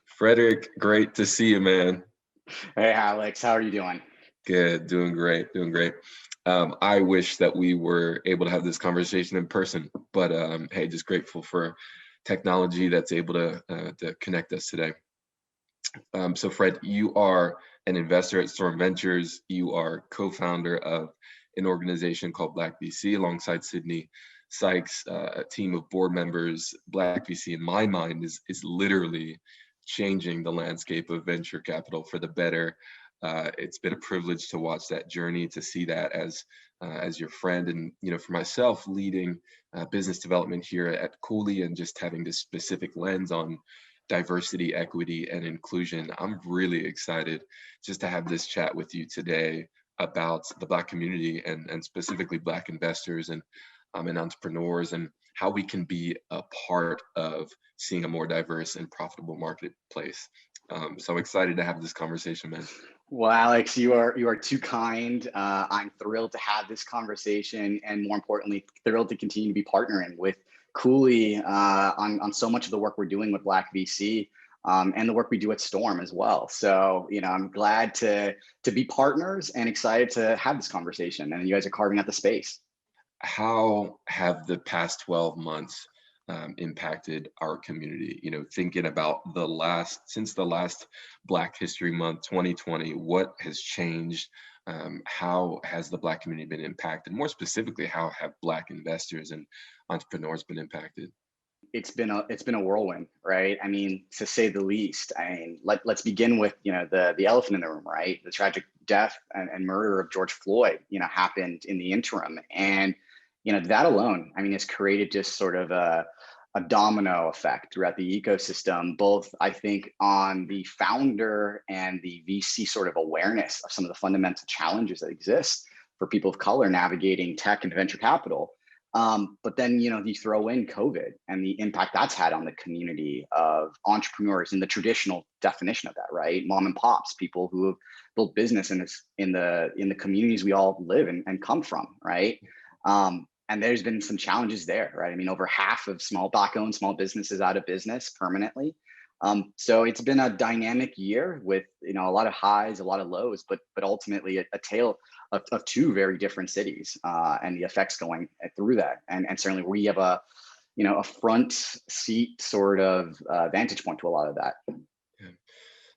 Frederick, great to see you, man. Hey Alex, how are you doing? Good, doing great, doing great. I wish that we were able to have this conversation in person, but hey, just grateful for technology that's able to connect us today. So, Fred, you are an investor at Storm Ventures. You are co-founder of an organization called Black VC alongside Sydney Sykes, a team of board members. Black VC, in my mind, is literally changing the landscape of venture capital for the better. It's been a privilege to watch that journey, to see that as your friend, and for myself, leading business development here at Cooley, and just having this specific lens on diversity, equity, and inclusion. I'm really excited just to have this chat with you today about the Black community and specifically Black investors and entrepreneurs, and how we can be a part of seeing a more diverse and profitable marketplace. So excited to have this conversation, man. Well, Alex, you are too kind. I'm thrilled to have this conversation, and more importantly, thrilled to continue to be partnering with Cooley on so much of the work we're doing with Black VC and the work we do at Storm as well. So, I'm glad to be partners and excited to have this conversation. And you guys are carving out the space. How have the past 12 months impacted our community? Thinking about since the last Black History Month 2020, what has changed? How has the Black community been impacted? More specifically, how have Black investors and entrepreneurs been impacted? It's been a whirlwind, right? I mean, to say the least. I mean, let's begin with the elephant in the room, right? The tragic death and murder of George Floyd, happened in the interim, and that alone, I mean, has created just sort of a domino effect throughout the ecosystem, both I think on the founder and the VC sort of awareness of some of the fundamental challenges that exist for people of color navigating tech and venture capital. But then, you throw in COVID and the impact that's had on the community of entrepreneurs in the traditional definition of that, right? Mom and pops, people who have built business in the communities we all live and come from, right? And there's been some challenges there, right? I mean, over half of Black-owned small businesses out of business permanently. So it's been a dynamic year with a lot of highs, a lot of lows, but ultimately a tale of two very different cities and the effects going through that. And certainly we have a front seat sort of vantage point to a lot of that. Yeah,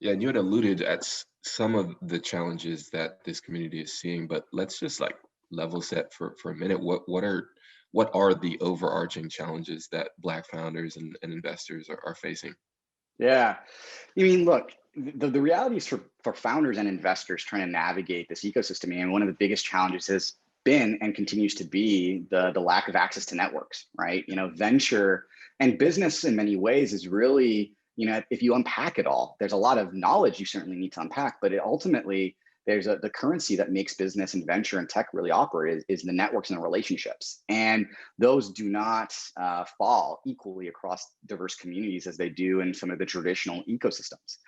yeah, and you had alluded at some of the challenges that this community is seeing, but let's just like level set for a minute. What are the overarching challenges that Black founders and investors are facing? Yeah. I mean, look, the reality is for founders and investors trying to navigate this ecosystem, and one of the biggest challenges has been and continues to be the lack of access to networks, right? Venture and business in many ways is really, if you unpack it all, there's a lot of knowledge you certainly need to unpack, but ultimately the currency that makes business and venture and tech really operate is the networks and the relationships. And those do not fall equally across diverse communities as they do in some of the traditional ecosystems.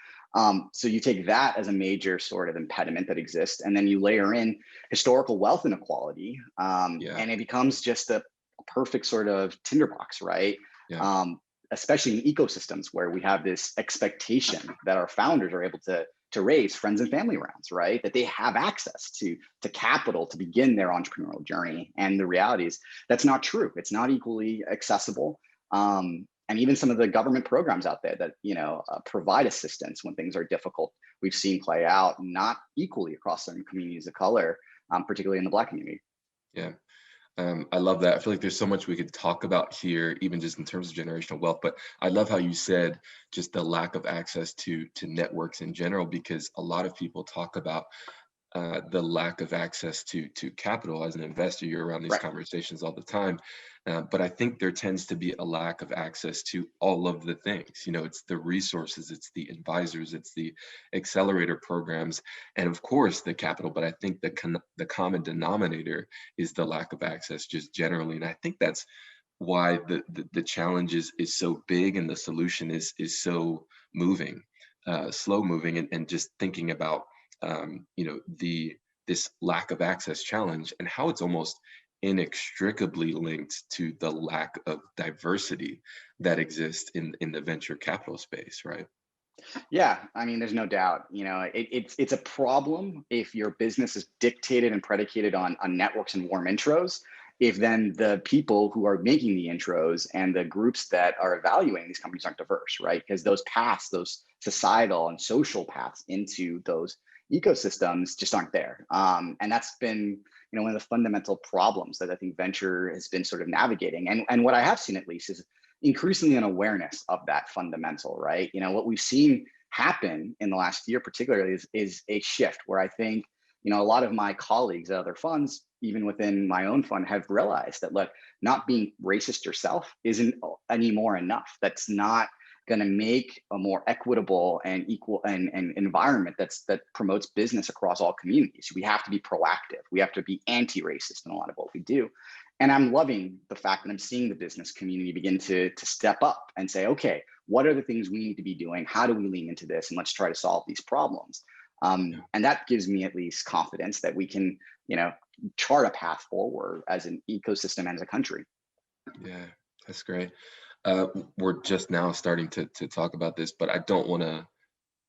So you take that as a major sort of impediment that exists, and then you layer in historical wealth inequality, Yeah, and it becomes just a perfect sort of tinderbox, right? yeah. Especially in ecosystems where we have this expectation that our founders are able to raise friends and family rounds, right? That they have access to capital to begin their entrepreneurial journey. And the reality is that's not true. It's not equally accessible. And even some of the government programs out there that provide assistance when things are difficult, we've seen play out not equally across certain communities of color, particularly in the Black community. Yeah. I love that. I feel like there's so much we could talk about here, even just in terms of generational wealth. But I love how you said just the lack of access to networks in general, because a lot of people talk about the lack of access to capital. As an investor, you're around these Right. conversations all the time. But I think there tends to be a lack of access to all of the things. It's the resources, it's the advisors, it's the accelerator programs, and of course the capital. But I think the common denominator is the lack of access just generally. And I think that's why the challenge is so big, and the solution is so moving, slow moving, and just thinking about this lack of access challenge and how it's almost inextricably linked to the lack of diversity that exists in the venture capital space, right? Yeah, I mean, there's no doubt. It's a problem if your business is dictated and predicated on networks and warm intros. If then the people who are making the intros and the groups that are evaluating these companies aren't diverse, right? Because those paths, those societal and social paths into those ecosystems just aren't there. And that's been, one of the fundamental problems that I think venture has been sort of navigating. And what I have seen at least is increasingly an awareness of that fundamental, right? What we've seen happen in the last year, particularly, is a shift where I think, a lot of my colleagues at other funds, even within my own fund, have realized that, look, not being racist yourself isn't anymore enough. That's not going to make a more equitable and equal and environment that promotes business across all communities. We have to be proactive. We have to be anti-racist in a lot of what we do. And I'm loving the fact that I'm seeing the business community begin to step up and say, okay, what are the things we need to be doing? How do we lean into this? And let's try to solve these problems. Yeah. And that gives me at least confidence that we can, chart a path forward as an ecosystem and as a country. Yeah, that's great. We're just now starting to talk about this, but I don't want to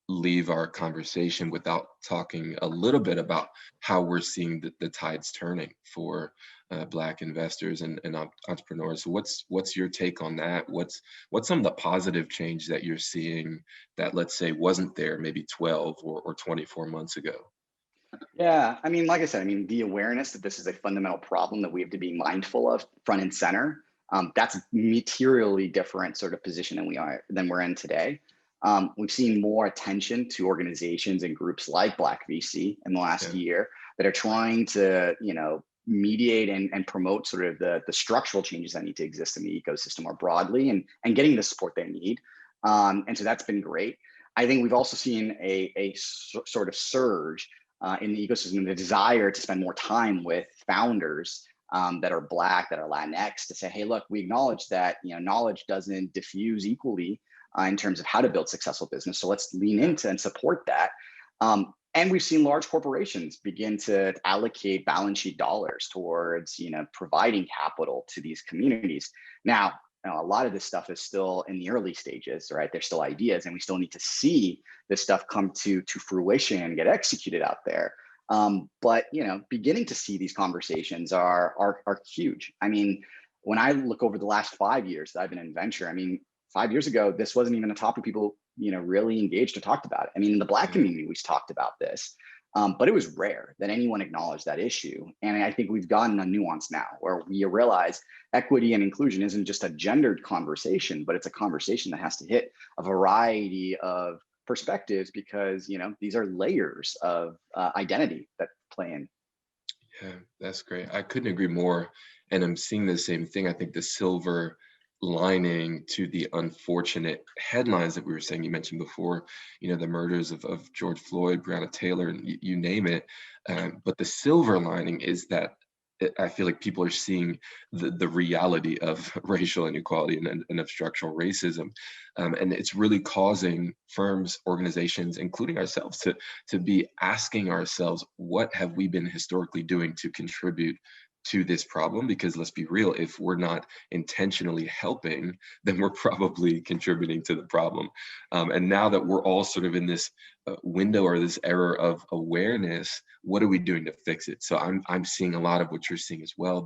leave our conversation without talking a little bit about how we're seeing the tides turning for Black investors and entrepreneurs. So what's your take on that? What's some of the positive change that you're seeing that, let's say, wasn't there maybe 12 or 24 months ago? Yeah, I mean, like I said, I mean, the awareness that this is a fundamental problem that we have to be mindful of front and center. That's a materially different sort of position than we're in today. We've seen more attention to organizations and groups like Black VC in the last Yeah, year that are trying to, mediate and promote sort of the structural changes that need to exist in the ecosystem more broadly and getting the support they need. And so that's been great. I think we've also seen sort of surge in the ecosystem, the desire to spend more time with founders that are Black, that are Latinx, to say, hey, look, we acknowledge that knowledge doesn't diffuse equally in terms of how to build successful business. So let's lean yeah, into and support that. And we've seen large corporations begin to allocate balance sheet dollars towards providing capital to these communities. Now, a lot of this stuff is still in the early stages, right? There's still ideas, and we still need to see this stuff come to fruition and get executed out there. But beginning to see these conversations are huge. I mean, when I look over the last 5 years that I've been in venture, I mean, 5 years ago, this wasn't even a topic people really engaged or talked about it. I mean, in the Black yeah, community, we talked about this, but it was rare that anyone acknowledged that issue. And I think we've gotten a nuance now where we realize equity and inclusion isn't just a gendered conversation, but it's a conversation that has to hit a variety of perspectives because these are layers of identity that play in. yeah. That's great. I couldn't agree more. And I'm seeing the same thing. I think the silver lining to the unfortunate headlines that we were saying, you mentioned before, the murders of George Floyd, Breonna Taylor, and you name it. But the silver lining is that I feel like people are seeing the reality of racial inequality and of structural racism. And it's really causing firms, organizations, including ourselves, to be asking ourselves, what have we been historically doing to contribute to this problem? Because let's be real, if we're not intentionally helping, then we're probably contributing to the problem. And now that we're all sort of in this window or this era of awareness, what are we doing to fix it? So I'm seeing a lot of what you're seeing as well.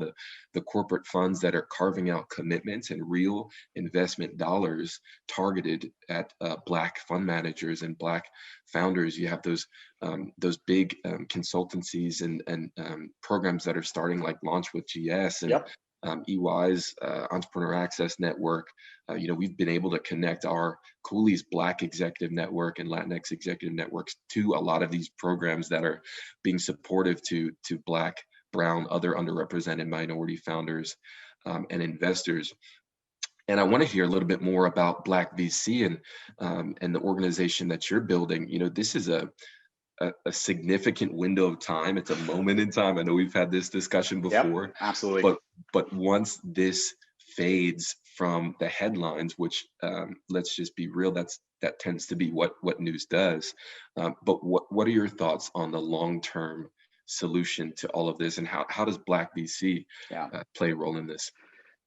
The corporate funds that are carving out commitments and real investment dollars targeted at Black fund managers and Black founders. You have those big consultancies and programs that are starting, like Launch with GS and Yep. EY's Entrepreneur Access Network. We've been able to connect our Cooley's Black Executive Network and Latinx Executive Networks to a lot of these programs that are being supportive to Black, Brown, other underrepresented minority founders and investors. And I want to hear a little bit more about Black VC and the organization that you're building. This is a significant window of time. It's a moment in time. I know we've had this discussion Yep. before, Absolutely. but once this fades from the headlines, which let's just be real, that tends to be what news does. But what are your thoughts on the long term solution to all of this, and how does Black VC Yeah. play a role in this?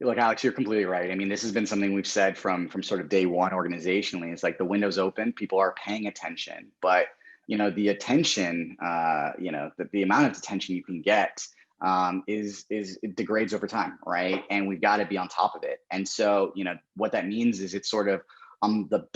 Look, Alex, you're completely right. I mean, this has been something we've said from sort of day one organizationally. It's like the window's open, people are paying attention, but the attention, the amount of attention you can get is it degrades over time, right? And we've got to be on top of it. And so, what that means is it's sort of on the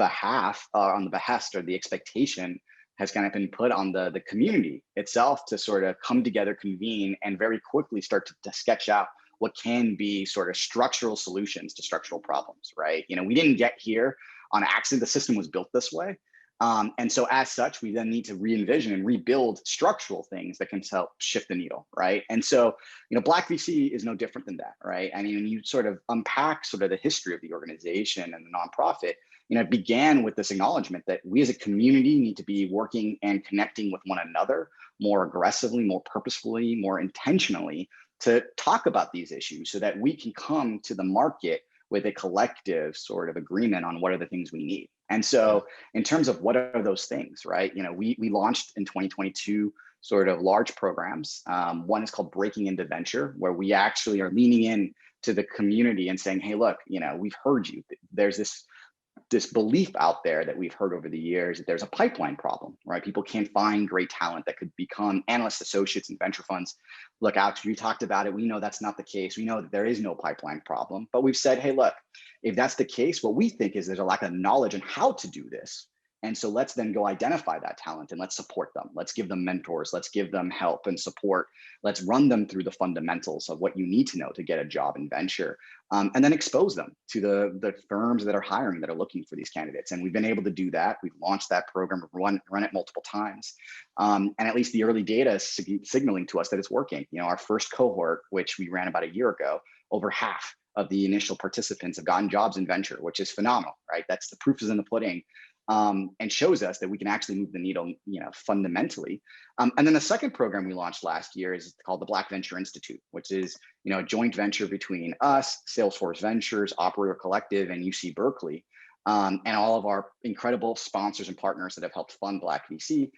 on the behest or the expectation has kind of been put on the community itself to sort of come together, convene, and very quickly start to sketch out what can be sort of structural solutions to structural problems, right? We didn't get here on accident. The system was built this way. And so as such, we then need to re-envision and rebuild structural things that can help shift the needle, right? And so, Black VC is no different than that, right? I mean, when you sort of unpack sort of the history of the organization and the nonprofit, it began with this acknowledgement that we as a community need to be working and connecting with one another more aggressively, more purposefully, more intentionally to talk about these issues so that we can come to the market with a collective sort of agreement on what are the things we need. And so in terms of what are those things, right? We launched in 2022 sort of large programs. One is called Breaking into Venture, where we actually are leaning in to the community and saying, hey, look, we've heard you. There's this belief out there that we've heard over the years that there's a pipeline problem, right? People can't find great talent that could become analysts, associates, and venture funds. Look, Alex, you talked about it. We know that's not the case. We know that there is no pipeline problem, but we've said, hey, look, if that's the case, what we think is there's a lack of knowledge on how to do this. And so let's then go identify that talent and let's support them. Let's give them mentors. Let's give them help and support. Let's run them through the fundamentals of what you need to know to get a job in venture, and then expose them to the firms that are hiring, that are looking for these candidates. And we've been able to do that. We've launched that program, run it multiple times. And at least the early data is signaling to us that it's working. Our first cohort, which we ran about a year ago, over half of the initial participants have gotten jobs in venture, which is phenomenal, right? That's the proof is in the pudding. And shows us that we can actually move the needle, fundamentally. And then the second program we launched last year is called the Black Venture Institute, which is, a joint venture between us, Salesforce Ventures, Operator Collective, and UC Berkeley, and all of our incredible sponsors and partners that have helped fund Black VC,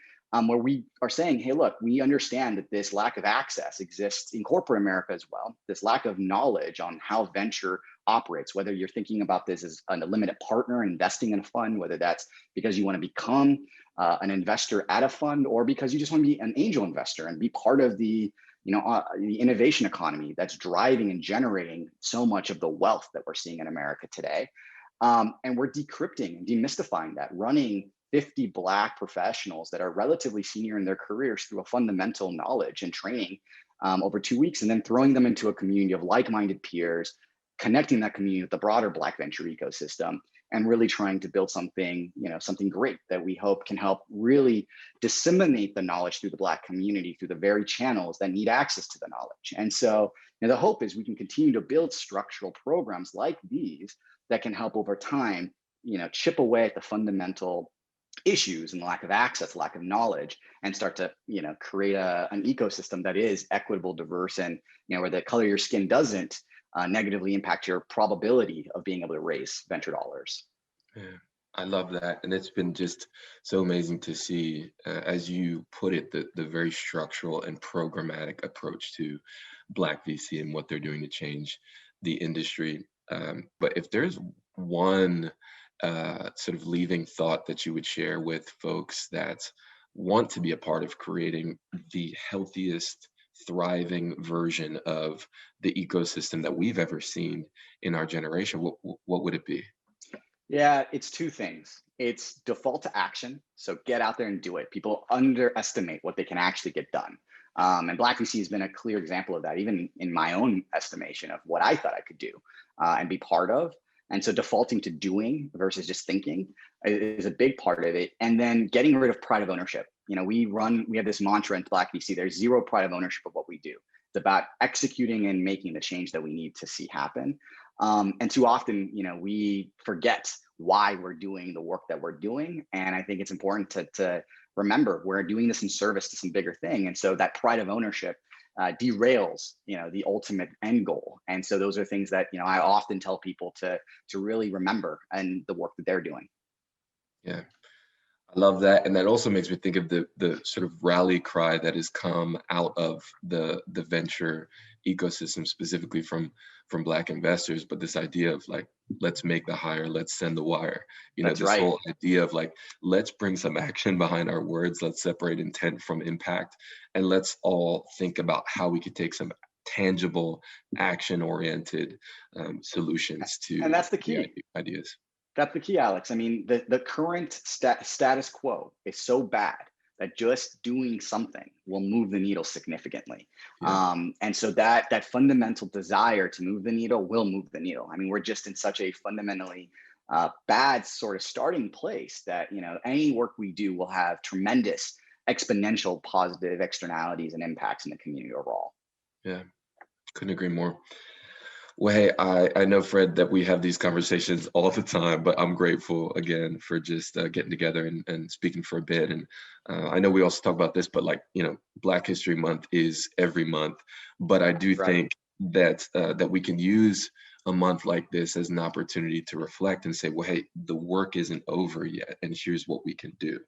where we are saying, hey, look, we understand that this lack of access exists in corporate America as well. This lack of knowledge on how venture operates, whether you're thinking about this as a limited partner investing in a fund, whether that's because you want to become an investor at a fund, or because you just want to be an angel investor and be part of the innovation economy that's driving and generating so much of the wealth that we're seeing in America today. And we're decrypting and demystifying that, running 50 Black professionals that are relatively senior in their careers through a fundamental knowledge and training over 2 weeks, and then throwing them into a community of like-minded peers, connecting that community with the broader Black venture ecosystem, and really trying to build something, something great that we hope can help really disseminate the knowledge through the Black community, through the very channels that need access to the knowledge. And so the hope is we can continue to build structural programs like these that can help over time, chip away at the fundamental issues and the lack of access, lack of knowledge, and start to, create an ecosystem that is equitable, diverse, and, where the color of your skin doesn't negatively impact your probability of being able to raise venture dollars. Yeah, I love that. And it's been just so amazing to see, as you put it, the very structural and programmatic approach to Black VC and what they're doing to change the industry. But if there's one sort of leaving thought that you would share with folks that want to be a part of creating the healthiest, thriving version of the ecosystem that we've ever seen in our generation, what would it be? Yeah, it's two things. It's default to action. So get out there and do it. People underestimate what they can actually get done. And Black VC has been a clear example of that, even in my own estimation of what I thought I could do and be part of. And so defaulting to doing versus just thinking is a big part of it. And then getting rid of pride of ownership. We have this mantra in Black VC, there's zero pride of ownership of what we do. It's about executing and making the change that we need to see happen. And too often, we forget why we're doing the work that we're doing. And I think it's important to remember we're doing this in service to some bigger thing. And so that pride of ownership derails, the ultimate end goal. And so those are things that, I often tell people to really remember and the work that they're doing. Yeah, I love that. And that also makes me think of the sort of rally cry that has come out of the venture ecosystem, specifically from Black investors, but this idea of like, let's make the hire, let's send the wire. That's This right. whole idea of like, let's bring some action behind our words, let's separate intent from impact, and let's all think about how we could take some tangible, action-oriented solutions And to that's the the key. ideas. That's the key, Alex. I mean, the current status quo is so bad that just doing something will move the needle significantly. Yeah. And so that fundamental desire to move the needle will move the needle. I mean, we're just in such a fundamentally bad sort of starting place that any work we do will have tremendous exponential positive externalities and impacts in the community overall. Yeah, couldn't agree more. Well, hey, I know, Fred, that we have these conversations all the time, but I'm grateful again for just getting together and speaking for a bit. And I know we also talk about this, but like, Black History Month is every month, but I do Right. think that that we can use a month like this as an opportunity to reflect and say, well, hey, the work isn't over yet, and here's what we can do.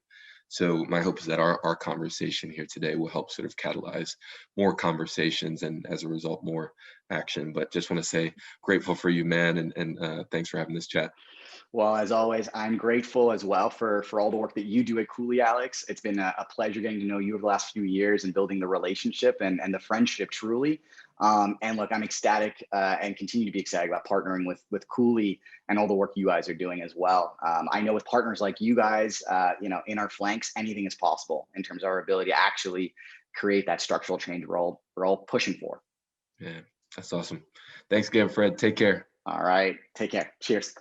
So my hope is that our conversation here today will help sort of catalyze more conversations and as a result, more action. But just want to say grateful for you, man. And thanks for having this chat. Well, as always, I'm grateful as well for all the work that you do at Cooley, Alex. It's been a pleasure getting to know you over the last few years and building the relationship and the friendship truly. And look, I'm ecstatic and continue to be excited about partnering with Cooley and all the work you guys are doing as well. I know with partners like you guys, in our flanks, anything is possible in terms of our ability to actually create that structural change we're all pushing for. Yeah, that's awesome. Thanks again, Fred. Take care. All right, take care. Cheers.